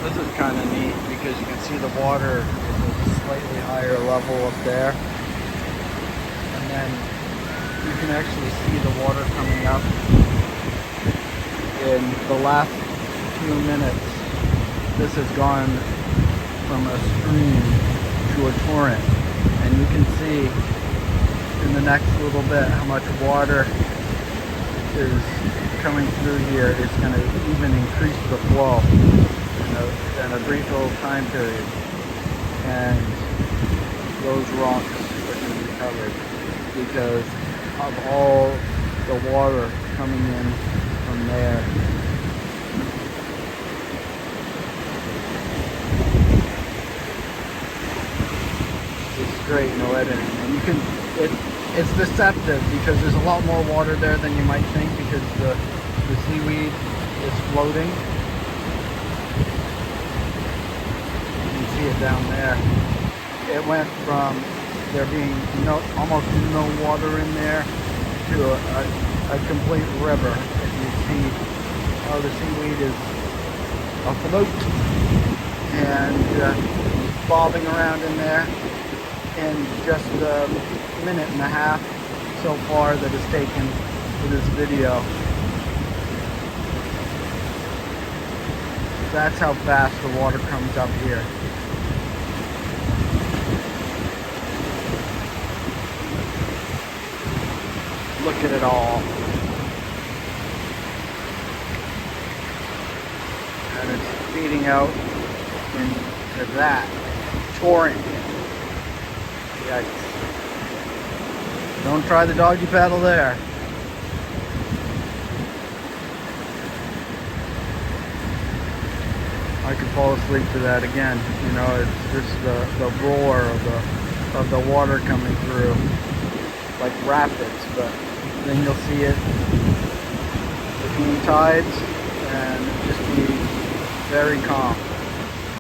This is kind of neat because you can see the water is at a slightly higher level up there. And then you can actually see the water coming up in the last few minutes. This has gone from a stream to a torrent. And you can see in the next little bit how much water is coming through here. It's going to even increase the flow in a brief little time period, and those rocks are going to be covered because of all the water coming in from there. It's great, no editing, and you can it's deceptive because there's a lot more water there than you might think because the seaweed is floating. See it down there. It went from there being almost no water in there to a complete river. If you see how the seaweed is afloat and bobbing around in there in just a minute and a half so far that is taken for this video. That's how fast the water comes up here. Look at it all. And it's feeding out into that torrent. Yikes. Don't try the doggy paddle there. I could fall asleep to that again. You know, it's just the roar of the water coming through, like rapids. But then you'll see it between tides, and just be very calm.